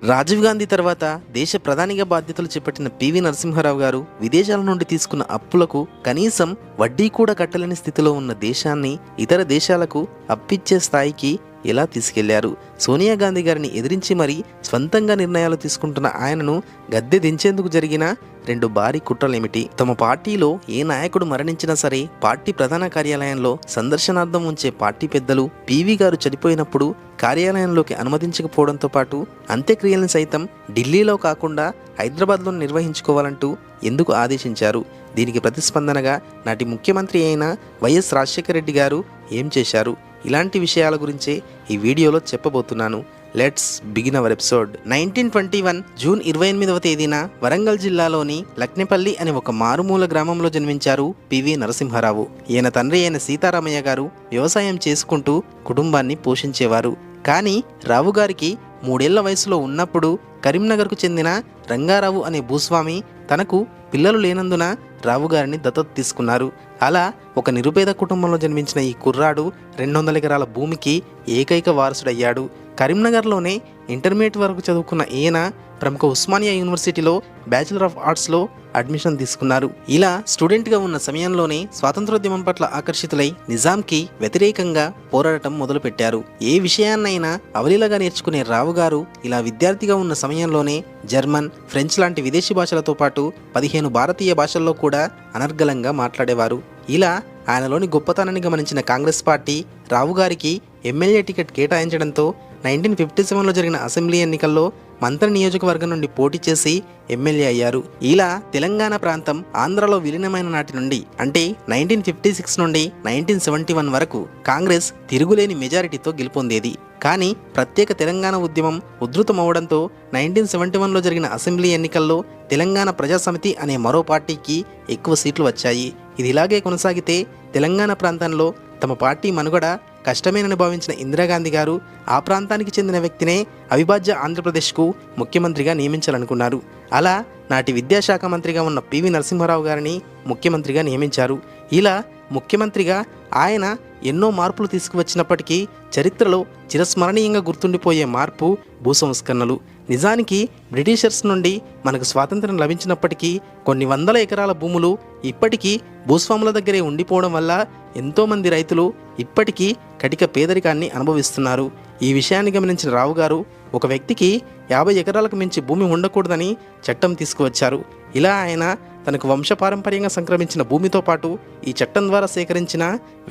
రాజీవ్ గాంధీ తర్వాత దేశ ప్రధానిగా బాధ్యతలు చేపట్టిన పివి నరసింహారావు గారు విదేశాల నుండి తీసుకున్న అప్పులకు కనీసం వడ్డీ కూడా కట్టలేని స్థితిలో ఉన్న దేశాన్ని ఇతర దేశాలకు అప్పిచ్చే స్థాయికి ఎలా తీసుకెళ్లారు? సోనియా గాంధీ గారిని ఎదిరించి మరీ స్వంతంగా నిర్ణయాలు తీసుకుంటున్న ఆయనను గద్దె దించేందుకు జరిగిన రెండు భారీ కుట్రలేమిటి? తమ పార్టీలో ఏ నాయకుడు మరణించినా సరే పార్టీ ప్రధాన కార్యాలయంలో సందర్శనార్థం ఉంచే పార్టీ పెద్దలు పివి గారు చనిపోయినప్పుడు కార్యాలయంలోకి అనుమతించకపోవడంతో పాటు అంత్యక్రియలను సైతం ఢిల్లీలో కాకుండా హైదరాబాద్లో నిర్వహించుకోవాలంటూ ఎందుకు ఆదేశించారు? దీనికి ప్రతిస్పందనగా నాటి ముఖ్యమంత్రి అయిన వైఎస్ రాజశేఖర రెడ్డి గారు ఏం చేశారు? ఇలాంటి విషయాల గురించే ఈ వీడియోలో చెప్పబోతున్నాను. Let's begin our episode. 1921 June 28వ తేదీన వరంగల్ జిల్లాలోని లక్నెపల్లి అనే ఒక మారుమూల గ్రామంలో జన్మించారు పివి నరసింహారావు. ఈయన తండ్రి అయిన సీతారామయ్య గారు వ్యవసాయం చేసుకుంటూ కుటుంబాన్ని పోషించేవారు. కానీ రావు గారికి 3 ఏళ్ల వయసులో ఉన్నప్పుడు కరీంనగర్కు చెందిన రంగారావు అనే భూస్వామి తనకు పిల్లలు లేనందున రావు గారిని దత్తత తీసుకున్నారు. అలా ఒక నిరుపేద కుటుంబంలో జన్మించిన ఈ కుర్రాడు 200 ఎకరాల భూమికి ఏకైక వారసుడయ్యాడు. కరీంనగర్లోనే ఇంటర్మీడియట్ వరకు చదువుకున్న ఈయన ప్రముఖ ఉస్మానియా యూనివర్సిటీలో బ్యాచిలర్ ఆఫ్ ఆర్ట్స్లో అడ్మిషన్ తీసుకున్నారు. ఇలా స్టూడెంట్గా ఉన్న సమయంలోనే స్వాతంత్రోద్యమం పట్ల ఆకర్షితులై నిజాంకి వ్యతిరేకంగా పోరాడటం మొదలుపెట్టారు. ఏ విషయాన్నైనా అవలీలగా నేర్చుకునే రావు గారు ఇలా విద్యార్థిగా ఉన్న సమయంలోనే జర్మన్, ఫ్రెంచ్ లాంటి విదేశీ భాషలతో పాటు 15 భారతీయ భాషల్లో కూడా అనర్గళంగా మాట్లాడేవారు. ఇలా ఆయనలోని గొప్పతనాన్ని గమనించిన కాంగ్రెస్ పార్టీ రావు గారికి ఎమ్మెల్యే టికెట్ కేటాయించడంతో 1957లో జరిగిన అసెంబ్లీ ఎన్నికల్లో మంత్రి నియోజకవర్గం నుండి పోటీ చేసి ఎమ్మెల్యే అయ్యారు. ఇలా తెలంగాణ ప్రాంతం ఆంధ్రలో విలీనమైన నాటి నుండి అంటే 1956 నుండి 1971 వరకు కాంగ్రెస్ తిరుగులేని మెజారిటీతో గెలుపొందేది. కానీ ప్రత్యేక తెలంగాణ ఉద్యమం ఉధృతమవడంతో 1971లో జరిగిన అసెంబ్లీ ఎన్నికల్లో తెలంగాణ ప్రజాసమితి అనే మరో పార్టీకి ఎక్కువ సీట్లు వచ్చాయి. ఇది ఇలాగే కొనసాగితే తెలంగాణ ప్రాంతంలో తమ పార్టీ మనుగడ కష్టమేనని భావించిన ఇందిరాగాంధీ గారు ఆ ప్రాంతానికి చెందిన వ్యక్తినే అవిభాజ్య ఆంధ్రప్రదేశ్కు ముఖ్యమంత్రిగా నియమించాలనుకున్నారు. అలా నాటి విద్యాశాఖ మంత్రిగా ఉన్న పివి నరసింహారావు గారిని ముఖ్యమంత్రిగా నియమించారు. ఇలా ముఖ్యమంత్రిగా ఆయన ఎన్నో మార్పులు తీసుకువచ్చినప్పటికీ చరిత్రలో చిరస్మరణీయంగా గుర్తుండిపోయే మార్పు భూ సంస్కరణలు. నిజానికి బ్రిటిషర్స్ నుండి మనకు స్వాతంత్రం లభించినప్పటికీ కొన్ని వందల ఎకరాల భూములు ఇప్పటికీ భూస్వాముల దగ్గరే ఉండిపోవడం వల్ల ఎంతోమంది రైతులు ఇప్పటికీ కటిక పేదరికాన్ని అనుభవిస్తున్నారు. ఈ విషయాన్ని గమనించిన రావు గారు ఒక వ్యక్తికి 50 ఎకరాలకు మించి భూమి ఉండకూడదని చట్టం తీసుకువచ్చారు. ఇలా ఆయన తనకు వంశపారంపర్యంగా సంక్రమించిన భూమితో పాటు ఈ చట్టం ద్వారా సేకరించిన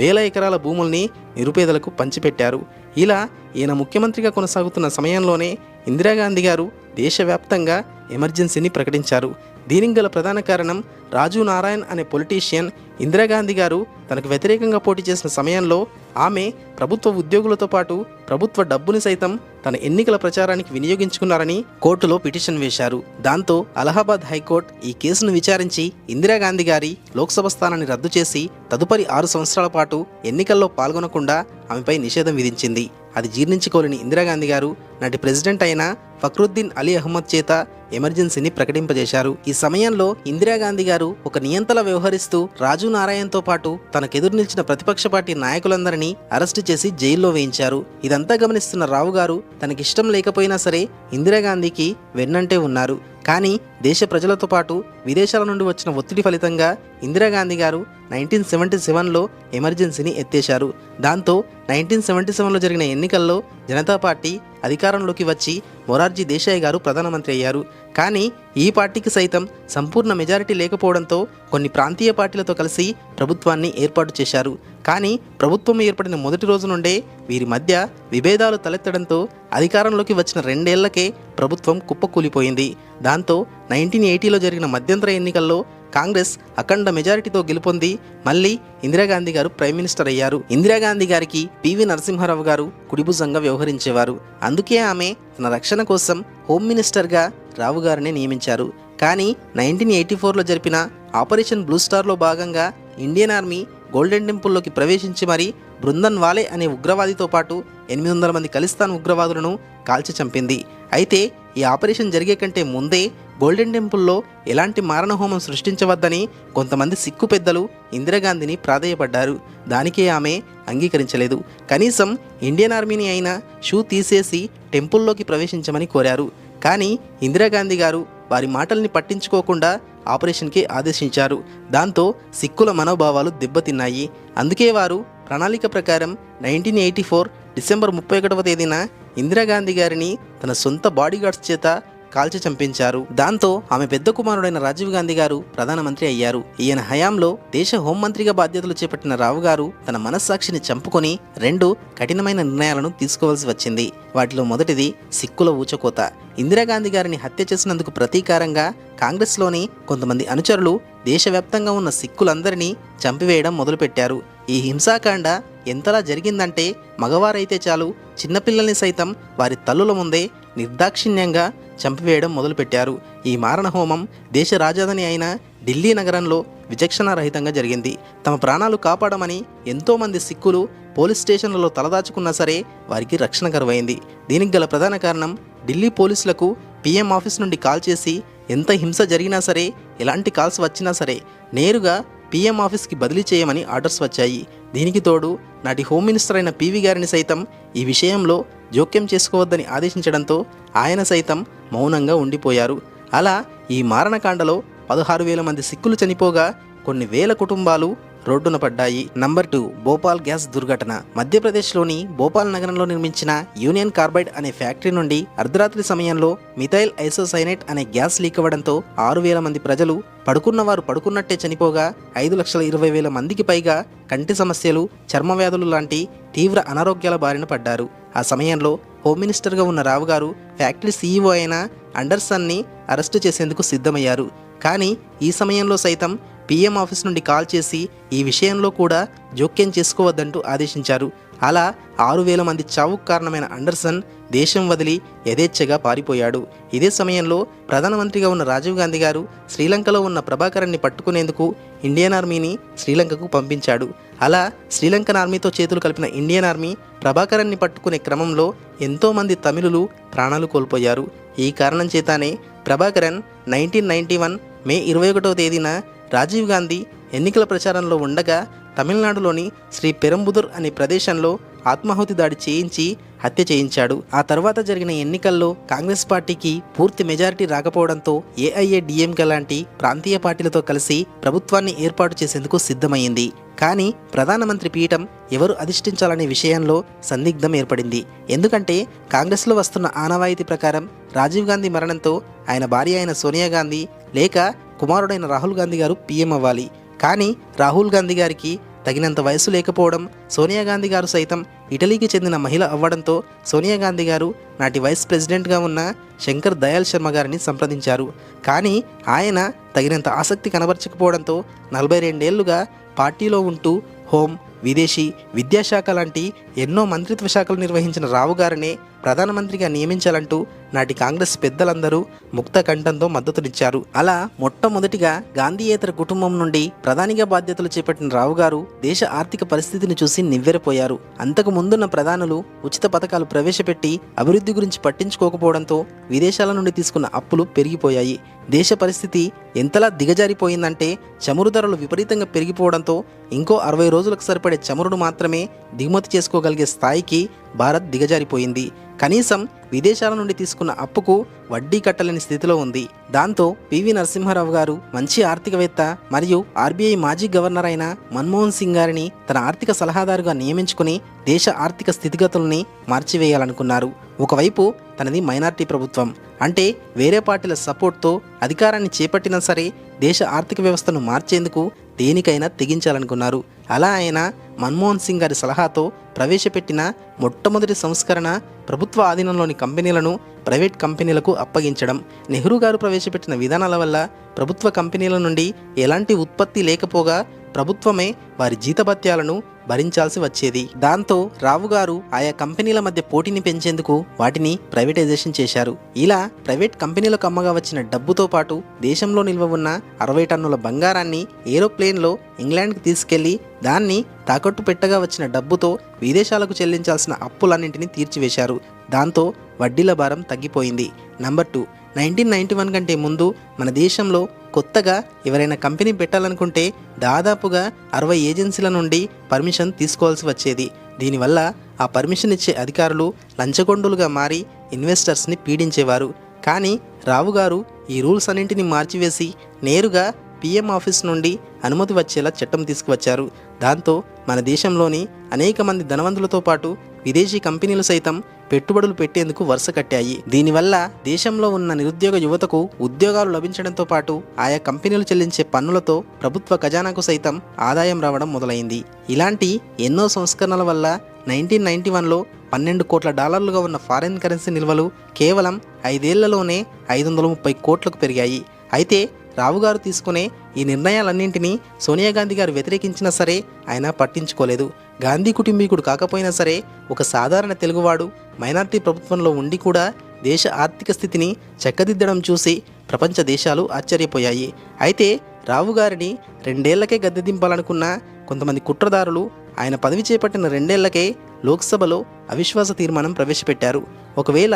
1000 ఎకరాల భూముల్ని నిరుపేదలకు పంచిపెట్టారు. ఇలా ఈయన ముఖ్యమంత్రిగా కొనసాగుతున్న సమయంలోనే ఇందిరాగాంధీ గారు దేశవ్యాప్తంగా ఎమర్జెన్సీని ప్రకటించారు. దీనికి గల ప్రధాన కారణం రాజీవ్ నారాయణ్ అనే పొలిటీషియన్ ఇందిరాగాంధీ గారు తనకు వ్యతిరేకంగా పోటీ చేసిన సమయంలో ఆమె ప్రభుత్వ ఉద్యోగులతో పాటు ప్రభుత్వ డబ్బుని సైతం తన ఎన్నికల ప్రచారానికి వినియోగించుకున్నారని కోర్టులో పిటిషన్ వేశారు. దాంతో అలహాబాద్ హైకోర్టు ఈ కేసును విచారించి ఇందిరాగాంధీ గారి లోక్సభ స్థానాన్ని రద్దు చేసి తదుపరి 6 సంవత్సరాల పాటు ఎన్నికల్లో పాల్గొనకుండా ఆమెపై నిషేధం విధించింది. అది జీర్ణించుకోలేని ఇందిరాగాంధీ గారు నాటి ప్రెసిడెంట్ అయిన ఫక్రుద్దీన్ అలీ అహ్మద్ చేత ఎమర్జెన్సీని ప్రకటింపజేశారు. ఈ సమయంలో ఇందిరాగాంధీ గారు ఒక నియంతలా వ్యవహరిస్తూ రాజీవ్ నారాయణ్తో పాటు తనకెదురు నిలిచిన ప్రతిపక్ష పార్టీ నాయకులందరినీ అరెస్టు చేసి జైల్లో వేయించారు. ఇదంతా గమనిస్తున్న రావు గారు తనకిష్టం లేకపోయినా సరే ఇందిరాగాంధీకి వెన్నంటే ఉన్నారు. కానీ దేశ ప్రజలతో పాటు విదేశాల నుండి వచ్చిన ఒత్తిడి ఫలితంగా ఇందిరాగాంధీ గారు 1977లో ఎమర్జెన్సీని ఎత్తేశారు. దాంతో 1977లో జరిగిన ఎన్నికల్లో జనతా పార్టీ అధికారంలోకి వచ్చి మొరార్జీ దేశాయ్ గారు ప్రధానమంత్రి అయ్యారు. కానీ ఈ పార్టీకి సైతం సంపూర్ణ మెజారిటీ లేకపోవడంతో కొన్ని ప్రాంతీయ పార్టీలతో కలిసి ప్రభుత్వాన్ని ఏర్పాటు చేశారు. కానీ ప్రభుత్వం ఏర్పడిన మొదటి రోజు నుండే వీరి మధ్య విభేదాలు తలెత్తడంతో అధికారంలోకి వచ్చిన 2 ఏళ్లకే ప్రభుత్వం కుప్పకూలిపోయింది. దాంతో 1980లో జరిగిన మధ్యంతర ఎన్నికల్లో కాంగ్రెస్ అఖండ మెజారిటీతో గెలుపొంది మళ్ళీ ఇందిరాగాంధీ గారు ప్రైమ్ మినిస్టర్ అయ్యారు. ఇందిరాగాంధీ గారికి పివి నరసింహారావు గారు కుడిభుజంగా వ్యవహరించేవారు. అందుకే ఆమె తన రక్షణ కోసం హోమ్ మినిస్టర్గా రావు గారిని నియమించారు. కానీ 1984లో జరిపిన ఆపరేషన్ బ్లూ స్టార్లో భాగంగా ఇండియన్ ఆర్మీ గోల్డెన్ టెంపుల్లోకి ప్రవేశించి మరీ బృందన్ వాలే అనే ఉగ్రవాదితో పాటు 800 మంది ఖలిస్తాన్ ఉగ్రవాదులను కాల్చి చంపింది. అయితే ఈ ఆపరేషన్ జరిగే కంటే ముందే గోల్డెన్ టెంపుల్లో ఎలాంటి మారణహోమం సృష్టించవద్దని కొంతమంది సిక్కు పెద్దలు ఇందిరాగాంధీని ప్రాధేయపడ్డారు. దానికే ఆమె అంగీకరించలేదు. కనీసం ఇండియన్ ఆర్మీని అయినా షూ తీసేసి టెంపుల్లోకి ప్రవేశించమని కోరారు. కానీ ఇందిరాగాంధీ గారు వారి మాటల్ని పట్టించుకోకుండా ఆపరేషన్కి ఆదేశించారు. దాంతో సిక్కుల మనోభావాలు దెబ్బతిన్నాయి. అందుకే వారు ప్రణాళిక ప్రకారం 1984 డిసెంబర్ 31వ తేదీన ఇందిరాగాంధీ గారిని తన సొంత బాడీగార్డ్స్ చేత కాల్చి చంపించారు. దాంతో ఆమె పెద్ద కుమారుడైన రాజీవ్ గాంధీ గారు ప్రధానమంత్రి అయ్యారు. ఈయన హయాంలో దేశ హోంమంత్రిగా బాధ్యతలు చేపట్టిన రావు గారు తన మనస్సాక్షిని చంపుకొని 2 కఠినమైన నిర్ణయాలను తీసుకోవాల్సి వచ్చింది. వాటిలో మొదటిది సిక్కుల ఊచకోత. ఇందిరాగాంధీ గారిని హత్య చేసినందుకు ప్రతీకారంగా కాంగ్రెస్లోని కొంతమంది అనుచరులు దేశవ్యాప్తంగా ఉన్న సిక్కులందరినీ చంపివేయడం మొదలుపెట్టారు. ఈ హింసాకాండ ఎంతలా జరిగిందంటే మగవారైతే చాలు చిన్నపిల్లల్ని సైతం వారి తల్లుల ముందే నిర్దాక్షిణ్యంగా చంపివేయడం మొదలుపెట్టారు. ఈ మారణహోమం దేశ రాజధాని అయిన ఢిల్లీ నగరంలో విచక్షణారహితంగా జరిగింది. తమ ప్రాణాలు కాపాడమని ఎంతోమంది సిక్కులు పోలీస్ స్టేషన్లలో తలదాచుకున్నా సరే వారికి రక్షణ కరువైంది. దీనికి గల ప్రధాన కారణం ఢిల్లీ పోలీసులకు పీఎం ఆఫీస్ నుండి కాల్ చేసి ఎంత హింస జరిగినా సరే, ఎలాంటి కాల్స్ వచ్చినా సరే నేరుగా పీఎం ఆఫీస్కి బదిలీ చేయమని ఆర్డర్స్ వచ్చాయి. దీనికి తోడు నాటి హోమ్ మినిస్టర్ అయిన పివి గారిని సైతం ఈ విషయంలో జోక్యం చేసుకోవద్దని ఆదేశించడంతో ఆయన సైతం మౌనంగా ఉండిపోయారు. అలా ఈ మారణకాండలో 16,000 మంది సిక్కులు చనిపోగా కొన్ని వేల కుటుంబాలు రోడ్డున పడ్డాయి. నంబర్ 2, భోపాల్ గ్యాస్ దుర్ఘటన. మధ్యప్రదేశ్లోని భోపాల్ నగరంలో నిర్మించిన యూనియన్ కార్బైడ్ అనే ఫ్యాక్టరీ నుండి అర్ధరాత్రి సమయంలో మిథైల్ ఐసోసైనేట్ అనే గ్యాస్ లీక్ అవ్వడంతో 6,000 మంది ప్రజలు పడుకున్నవారు పడుకున్నట్టే చనిపోగా 5,20,000 మందికి పైగా కంటి సమస్యలు, చర్మ వ్యాధులు లాంటి తీవ్ర అనారోగ్యాల బారిన పడ్డారు. ఆ సమయంలో హోమ్ మినిస్టర్గా ఉన్న రావు గారు ఫ్యాక్టరీ సీఈఓ అయిన అండర్సన్ని అరెస్టు చేసేందుకు సిద్ధమయ్యారు. కానీ ఈ సమయంలో సైతం పీఎం ఆఫీస్ నుండి కాల్ చేసి ఈ విషయంలో కూడా జోక్యం చేసుకోవద్దంటూ ఆదేశించారు. అలా 6,000 మంది చావుకు కారణమైన అండర్సన్ దేశం వదిలి యథేచ్ఛగా పారిపోయాడు. ఇదే సమయంలో ప్రధానమంత్రిగా ఉన్న రాజీవ్ గాంధీ గారు శ్రీలంకలో ఉన్న ప్రభాకరన్ని పట్టుకునేందుకు ఇండియన్ ఆర్మీని శ్రీలంకకు పంపించాడు. అలా శ్రీలంకన్ ఆర్మీతో చేతులు కలిపిన ఇండియన్ ఆర్మీ ప్రభాకరన్ని పట్టుకునే క్రమంలో ఎంతోమంది తమిళులు ప్రాణాలు కోల్పోయారు. ఈ కారణం చేతానే ప్రభాకరన్ 1991 మే 21వ తేదీన రాజీవ్ గాంధీ ఎన్నికల ప్రచారంలో ఉండగా తమిళనాడులోని శ్రీ పెరంబుదుర్ అనే ప్రదేశంలో ఆత్మాహుతి దాడి చేయించి హత్య చేయించాడు. ఆ తర్వాత జరిగిన ఎన్నికల్లో కాంగ్రెస్ పార్టీకి పూర్తి మెజారిటీ రాకపోవడంతో ఏఐఏడిఎంకే లాంటి ప్రాంతీయ పార్టీలతో కలిసి ప్రభుత్వాన్ని ఏర్పాటు చేసేందుకు సిద్ధమైంది. కానీ ప్రధానమంత్రి పీఠం ఎవరు అధిష్ఠించాలనే విషయంలో సందిగ్ధం ఏర్పడింది. ఎందుకంటే కాంగ్రెస్లో వస్తున్న ఆనవాయితీ ప్రకారం రాజీవ్ గాంధీ మరణంతో ఆయన భార్య అయిన సోనియా గాంధీ లేక కుమారుడైన రాహుల్ గాంధీ గారు పీఎం అవ్వాలి. కానీ రాహుల్ గాంధీ గారికి తగినంత వయసు లేకపోవడం, సోనియా గాంధీ గారు సైతం ఇటలీకి చెందిన మహిళ అవ్వడంతో సోనియా గాంధీ గారు నాటి వైస్ ప్రెసిడెంట్గా ఉన్న శంకర్ దయాళ్ శర్మ గారిని సంప్రదించారు. కానీ ఆయన తగినంత ఆసక్తి కనబరచకపోవడంతో 42 ఏళ్లుగా పార్టీలో ఉంటూ హోం, విదేశీ, విద్యాశాఖ లాంటి ఎన్నో మంత్రిత్వ శాఖలు నిర్వహించిన రావు గారినే ప్రధానమంత్రిగా నియమించాలంటూ నాటి కాంగ్రెస్ పెద్దలందరూ ముక్త కంఠంతో మద్దతునిచ్చారు. అలా మొట్టమొదటిగా గాంధీయేతర కుటుంబం నుండి ప్రధానిగా బాధ్యతలు చేపట్టిన రావు గారు దేశ ఆర్థిక పరిస్థితిని చూసి నివ్వెరపోయారు. అంతకు ముందున్న ప్రధానులు ఉచిత పథకాలు ప్రవేశపెట్టి అభివృద్ధి గురించి పట్టించుకోకపోవడంతో విదేశాల నుండి తీసుకున్న అప్పులు పెరిగిపోయాయి. దేశ పరిస్థితి ఎంతలా దిగజారిపోయిందంటే చమురు ధరలు విపరీతంగా పెరిగిపోవడంతో ఇంకో 60 రోజులకు సరిపడే చమురును మాత్రమే దిగుమతి చేసుకోగలిగే స్థాయికి భారత్ దిగజారిపోయింది. కనీసం విదేశాల నుండి తీసుకున్న అప్పుకు వడ్డీ కట్టలేని స్థితిలో ఉంది. దాంతో పివి నరసింహారావు గారు మంచి ఆర్థికవేత్త మరియు ఆర్బీఐ మాజీ గవర్నర్ అయిన మన్మోహన్ సింగ్ గారిని తన ఆర్థిక సలహాదారుగా నియమించుకుని దేశ ఆర్థిక స్థితిగతుల్ని మార్చివేయాలనుకున్నారు. ఒకవైపు తనది మైనారిటీ ప్రభుత్వం, అంటే వేరే పార్టీల సపోర్ట్తో అధికారాన్ని చేపట్టినా సరే దేశ ఆర్థిక వ్యవస్థను మార్చేందుకు దేనికైనా తెగించాలనుకున్నారు. అలా ఆయన మన్మోహన్ సింగ్ గారి సలహాతో ప్రవేశపెట్టిన మొట్టమొదటి సంస్కరణ ప్రభుత్వ ఆధీనంలోని కంపెనీలను ప్రైవేట్ కంపెనీలకు అప్పగించడం. నెహ్రూ గారు ప్రవేశపెట్టిన విధానాల వల్ల ప్రభుత్వ కంపెనీల నుండి ఎలాంటి ఉత్పత్తి లేకపోగా ప్రభుత్వమే వారి జీతభత్యాలను భరించాల్సి వచ్చేది. దాంతో రావు గారు ఆయా కంపెనీల మధ్య పోటీని పెంచేందుకు వాటిని ప్రైవేటైజేషన్ చేశారు. ఇలా ప్రైవేట్ కంపెనీలకు అమ్మగా వచ్చిన డబ్బుతో పాటు దేశంలో నిల్వ ఉన్న 60 టన్నుల బంగారాన్ని ఏరోప్లేన్లో ఇంగ్లాండ్కి తీసుకెళ్లి దాన్ని తాకట్టు పెట్టగా వచ్చిన డబ్బుతో విదేశాలకు చెల్లించాల్సిన అప్పులన్నింటినీ తీర్చివేశారు. దాంతో వడ్డీల భారం తగ్గిపోయింది. నంబర్ 2, 1991 కంటే ముందు మన దేశంలో కొత్తగా ఎవరైనా కంపెనీ పెట్టాలనుకుంటే దాదాపుగా 60 ఏజెన్సీల నుండి పర్మిషన్ తీసుకోవాల్సి వచ్చేది. దీనివల్ల ఆ పర్మిషన్ ఇచ్చే అధికారులు లంచగొండులుగా మారి ఇన్వెస్టర్స్ని పీడించేవారు. కానీ రావు గారు ఈ రూల్స్ అన్నింటినీ మార్చివేసి నేరుగా పీఎం ఆఫీస్ నుండి అనుమతి వచ్చేలా చట్టం తీసుకువచ్చారు. దాంతో మన దేశంలోని అనేక మంది ధనవంతులతో పాటు విదేశీ కంపెనీలు సైతం పెట్టుబడులు పెట్టేందుకు వరుస కట్టాయి. దీనివల్ల దేశంలో ఉన్న నిరుద్యోగ యువతకు ఉద్యోగాలు లభించడంతో పాటు ఆయా కంపెనీలు చెల్లించే పన్నులతో ప్రభుత్వ ఖజానాకు సైతం ఆదాయం రావడం మొదలైంది. ఇలాంటి ఎన్నో సంస్కరణల వల్ల 1991లో $12 కోట్ల ఉన్న ఫారిన్ కరెన్సీ నిల్వలు కేవలం 5 ఏళ్లలోనే 530 కోట్లకు పెరిగాయి. అయితే రావు గారు తీసుకునే ఈ నిర్ణయాలన్నింటినీ సోనియా గాంధీ గారు వ్యతిరేకించినా సరే ఆయన పట్టించుకోలేదు. గాంధీ కుటుంబీకుడు కాకపోయినా సరే ఒక సాధారణ తెలుగువాడు మైనారిటీ ప్రభుత్వంలో ఉండి కూడా దేశ ఆర్థిక స్థితిని చక్కదిద్దడం చూసి ప్రపంచ దేశాలు ఆశ్చర్యపోయాయి. అయితే రావు గారిని 2 ఏళ్లకే గద్దె దింపాలనుకున్న కొంతమంది కుట్రదారులు ఆయన పదవి చేపట్టిన 2 ఏళ్లకే లోక్సభలో అవిశ్వాస తీర్మానం ప్రవేశపెట్టారు. ఒకవేళ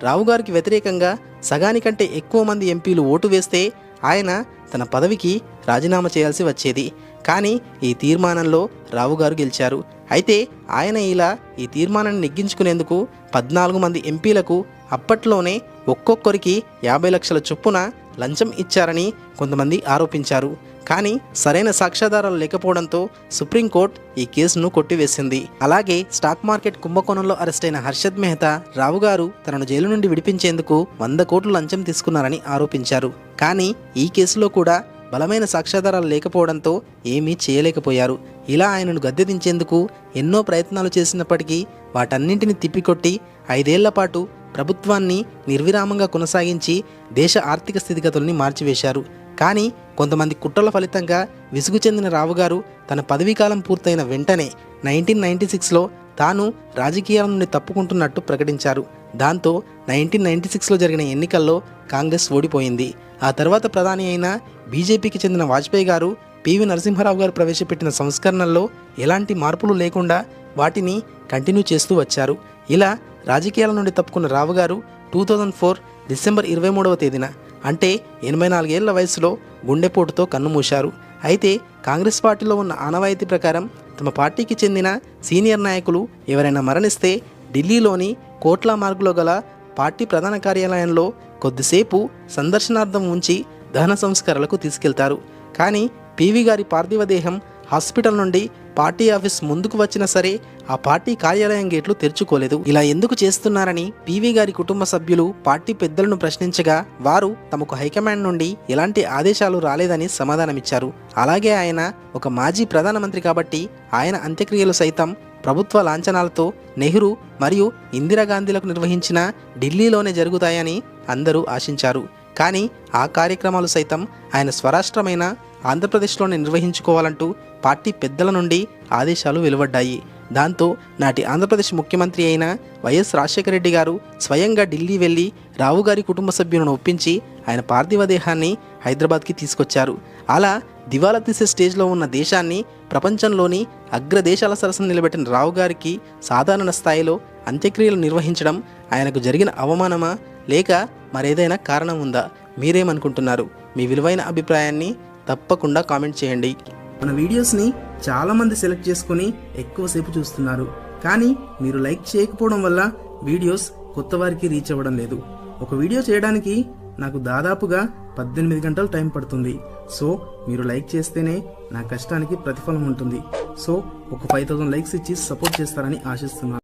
రావు గారికి వ్యతిరేకంగా సగానికంటే ఎక్కువ మంది ఎంపీలు ఓటు వేస్తే ఆయన తన పదవికి రాజీనామా చేయాల్సి వచ్చేది. కానీ ఈ తీర్మానంలో రావు గారు గెలిచారు. అయితే ఆయన ఈ తీర్మానాన్ని నెగ్గించుకునేందుకు 14 మంది ఎంపీలకు అప్పట్లోనే ఒక్కొక్కరికి 50 లక్షల చొప్పున లంచం ఇచ్చారని కొంతమంది ఆరోపించారు. కానీ సరైన సాక్ష్యాధారాలు లేకపోవడంతో సుప్రీంకోర్టు ఈ కేసును కొట్టివేసింది. అలాగే స్టాక్ మార్కెట్ కుంభకోణంలో అరెస్టైన హర్షద్ మెహతా రావు గారు తనను జైలు నుండి విడిపించేందుకు 100 కోట్లు లంచం తీసుకున్నారని ఆరోపించారు. కానీ ఈ కేసులో కూడా బలమైన సాక్ష్యాధారాలు లేకపోవడంతో ఏమీ చేయలేకపోయారు. ఇలా ఆయనను గద్దె దించేందుకు ఎన్నో ప్రయత్నాలు చేసినప్పటికీ వాటన్నింటిని తిప్పికొట్టి 5 ఏళ్ల పాటు ప్రభుత్వాన్ని నిర్విరామంగా కొనసాగించి దేశ ఆర్థిక స్థితిగతుల్ని మార్చివేశారు. కానీ కొంతమంది కుట్రల ఫలితంగా విసుగు చెందిన రావు గారు తన పదవీకాలం పూర్తయిన వెంటనే 1996లో తాను రాజకీయాల నుండి తప్పుకుంటున్నట్టు ప్రకటించారు. దాంతో 1996లో జరిగిన ఎన్నికల్లో కాంగ్రెస్ ఓడిపోయింది. ఆ తర్వాత ప్రధాని అయిన బీజేపీకి చెందిన వాజ్పేయి గారు పివి నరసింహారావు గారు ప్రవేశపెట్టిన సంస్కరణల్లో ఎలాంటి మార్పులు లేకుండా వాటిని కంటిన్యూ చేస్తూ వచ్చారు. ఇలా రాజకీయాల నుండి తప్పుకున్న రావు గారు 2004 డిసెంబర్ 23వ తేదీన అంటే 84 ఏళ్ల వయసులో గుండెపోటుతో కన్నుమూశారు. అయితే కాంగ్రెస్ పార్టీలో ఉన్న ఆనవాయితీ ప్రకారం తమ పార్టీకి చెందిన సీనియర్ నాయకులు ఎవరైనా మరణిస్తే ఢిల్లీలోని కోట్లా మార్గులో గల పార్టీ ప్రధాన కార్యాలయంలో కొద్దిసేపు సందర్శనార్థం ఉంచి దహన సంస్కారాలకు తీసుకెళ్తారు. కానీ పివి గారి పార్థివ దేహం హాస్పిటల్ నుండి పార్టీ ఆఫీస్ ముందుకు వచ్చినా సరే ఆ పార్టీ కార్యాలయం గేట్లు తెరుచుకోలేదు. ఇలా ఎందుకు చేస్తున్నారని పివి గారి కుటుంబ సభ్యులు పార్టీ పెద్దలను ప్రశ్నించగా వారు తమకు హైకమాండ్ నుండి ఎలాంటి ఆదేశాలు రాలేదని సమాధానమిచ్చారు. అలాగే ఆయన ఒక మాజీ ప్రధానమంత్రి కాబట్టి ఆయన అంత్యక్రియలు సైతం ప్రభుత్వ లాంఛనాలతో నెహ్రూ మరియు ఇందిరాగాంధీలకు నిర్వహించిన ఢిల్లీలోనే జరుగుతాయని అందరూ ఆశించారు. కానీ ఆ కార్యక్రమాలు సైతం ఆయన స్వరాష్ట్రమైన ఆంధ్రప్రదేశ్లోనే నిర్వహించుకోవాలంటూ పార్టీ పెద్దల నుండి ఆదేశాలు వెలువడ్డాయి. దాంతో నాటి ఆంధ్రప్రదేశ్ ముఖ్యమంత్రి అయిన వైఎస్ రాజశేఖర రెడ్డి గారు స్వయంగా ఢిల్లీ వెళ్ళి రావు గారి కుటుంబ సభ్యులను ఒప్పించి ఆయన పార్థివ దేహాన్ని హైదరాబాద్కి తీసుకొచ్చారు. అలా దివాలా తీసే స్టేజ్లో ఉన్న దేశాన్ని ప్రపంచంలోని అగ్రదేశాల సరసన నిలబెట్టిన రావు గారికి సాధారణ స్థాయిలో అంత్యక్రియలు నిర్వహించడం ఆయనకు జరిగిన అవమానమా లేక మరేదైనా కారణం ఉందా? మీరేమనుకుంటున్నారు? మీ విలువైన అభిప్రాయాన్ని తప్పకుండా కామెంట్ చేయండి. మన వీడియోస్ని చాలామంది సెలెక్ట్ చేసుకుని ఎక్కువసేపు చూస్తున్నారు, కానీ మీరు లైక్ చేయకపోవడం వల్ల వీడియోస్ కొత్త వారికి రీచ్ అవ్వడం లేదు. ఒక వీడియో చేయడానికి నాకు దాదాపుగా 18 గంటలు టైం పడుతుంది. సో మీరు లైక్ చేస్తేనే నా కష్టానికి ప్రతిఫలం ఉంటుంది. సో ఒక 5000 లైక్స్ ఇచ్చి సపోర్ట్ చేస్తారని ఆశిస్తున్నాను.